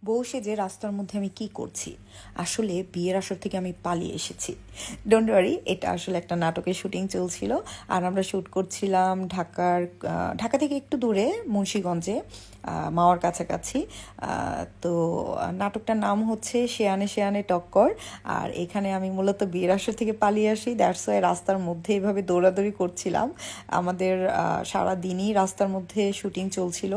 বউ সেজে রাস্তার মধ্যে আমি কি করছি? আসলে বিয়ের আসর থেকে আমি পালিয়ে এসেছি। ডোন্ট ওয়ারি, এটা আসলে একটা নাটকের শুটিং চলছিল। আর আমরা শ্যুট করছিলাম ঢাকা থেকে একটু দূরে, মুন্সিগঞ্জে, মাওয়ার কাছাকাছি। তো নাটকটার নাম হচ্ছে শেয়ানে শেয়ানে টক্কর। আর এখানে আমি মূলত বিয়ের আসর থেকে পালিয়ে আসি, দ্যাটস ওয়াই রাস্তার মধ্যে এইভাবে দৌড়াদৌড়ি করছিলাম। আমাদের সারা দিনই রাস্তার মধ্যে শুটিং চলছিল।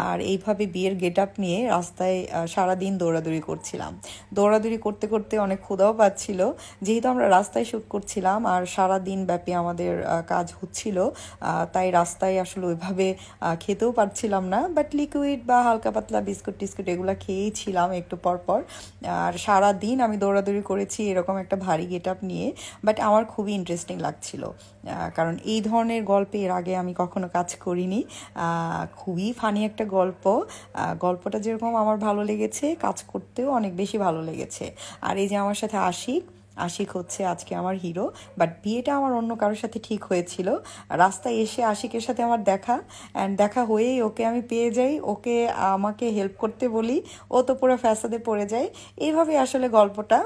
আর এইভাবে বিয়ের গেট আপ নিয়ে রাস্তায় সারাদিন দৌড়াদৌড়ি করছিলাম। দৌড়াদৌড়ি করতে করতে অনেক ক্ষুধাও পাচ্ছিল, যেহেতু আমরা রাস্তায় শ্যুট করছিলাম আর সারা দিন ব্যাপী আমাদের কাজ হচ্ছিল। তাই রাস্তায় আসলে ওইভাবে খেতেও পারছিলাম না, বাট লিকুইড বা হালকা পাতলা বিস্কুট টিস্কুট এগুলো খেয়েই ছিলাম একটু পর পর। আর সারা দিন আমি দৌড়াদৌড়ি করেছি এরকম একটা ভারী গেট আপ নিয়ে। বাট আমার খুবই ইন্টারেস্টিং লাগছিল, কারণ এই ধরনের গল্পে এর আগে আমি কখনো কাজ করিনি। খুবই ফানি একটা গল্পটা যেরকম আমার ভালো লেগেছে, কাজ করতেও অনেক বেশি ভালো লেগেছে। আর এই যে আমার সাথে আশিক আশিক হচ্ছে আজকে আমার হিরো। বাট বিয়েটা আমার অন্য কারোর সাথে ঠিক হয়েছিল। রাস্তায় এসে আশিকের সাথে আমার দেখা হয়েই ওকে আমি পেয়ে যাই, ওকে আমাকে হেল্প করতে বলি, ও তো পুরো ফ্যাসাদে পড়ে যায়। এইভাবে আসলে গল্পটা।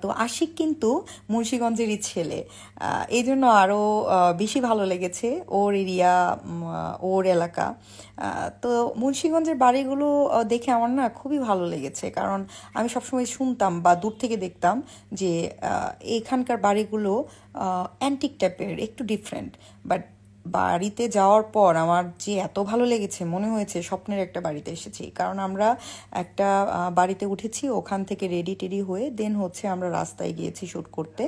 তো আশিক কিন্তু মুন্সিগঞ্জেরই ছেলে, এই জন্য আরও বেশি ভালো লেগেছে ওর এরিয়া, ওর এলাকা। তো মুন্সিগঞ্জের বাড়িগুলো দেখে আমার না খুবই ভালো লেগেছে, কারণ আমি সবসময় শুনতাম বা দূর থেকে দেখতাম যে এখানকার বাড়িগুলো অ্যান্টিক টাইপের, একটু ডিফারেন্ট। বাট বাড়িতে যাওয়ার পর আমার যে এত ভালো লেগেছে, মনে হয়েছে স্বপ্নের একটা বাড়িতে এসেছি। কারণ আমরা একটা বাড়িতে উঠেছি, ওখান থেকে রেডি টেডি হয়ে দেন হচ্ছে আমরা রাস্তায় গিয়েছি শ্যুট করতে।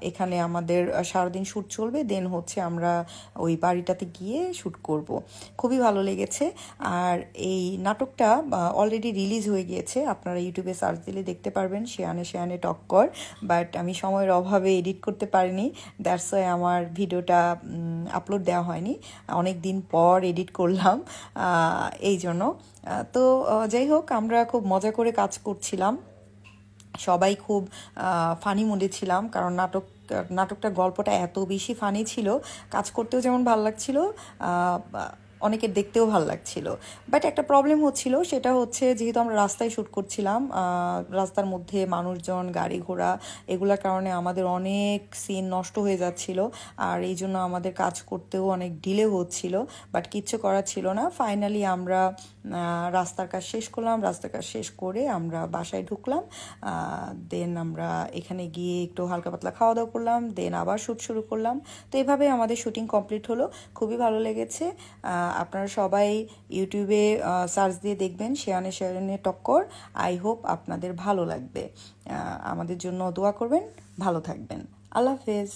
এখানে আমাদের সারাদিন শ্যুট চলবে, দেন হচ্ছে আমরা ওই বাড়িটাতে গিয়ে শ্যুট করব। খুবই ভালো লেগেছে। আর এই নাটকটা অলরেডি রিলিজ হয়ে গিয়েছে, আপনারা ইউটিউবে সার্চ দিলে দেখতে পারবেন, শেয়ানে শেয়ানে টক্কর। বাট আমি সময়ের অভাবে এডিট করতে পারিনি, দ্যাটস ওয়াই আমার ভিডিওটা আপলোড দেওয়া হয়নি। অনেক দিন পর এডিট করলাম, এই জন্য। তো যাই হোক, আমরা খুব মজা করে কাজ করছিলাম, সবাই খুব ফানি মুডে ছিলাম, কারণ নাটকটার গল্পটা এত বেশি ফানি ছিল, কাজ করতেও যেমন ভালো লাগছিল, অনেকের দেখতেও ভালো লাগছিল। বাট একটা প্রবলেম হচ্ছিল, সেটা হচ্ছে যেহেতু আমরা রাস্তায় শ্যুট করছিলাম, রাস্তার মধ্যে মানুষজন, গাড়ি ঘোড়া, এগুলোর কারণে আমাদের অনেক সিন নষ্ট হয়ে যাচ্ছিল। আর এই জন্য আমাদের কাজ করতেও অনেক ডিলে হচ্ছিল। বাট কিচ্ছু করার ছিল না, ফাইনালি আমরা রাস্তার কাজ শেষ করলাম। রাস্তার কাজ শেষ করে আমরা বাসায় ঢুকলাম। দেন আমরা এখানে গিয়ে একটু হালকা পাতলা খাওয়া দাওয়া করলাম, দেন আবার শ্যুট শুরু করলাম। তো এভাবে আমাদের শুটিং কমপ্লিট হলো। খুবই ভালো লেগেছে। আপনারা সবাই ইউটিউবে সার্চ দিয়ে দেখবেন শেয়ানে শেয়ানে টক্কর। আই হোপ আপনাদের ভালো লাগবে। আমাদের জন্য দোয়া করবেন, ভালো থাকবেন। আল্লাহ হাফেজ।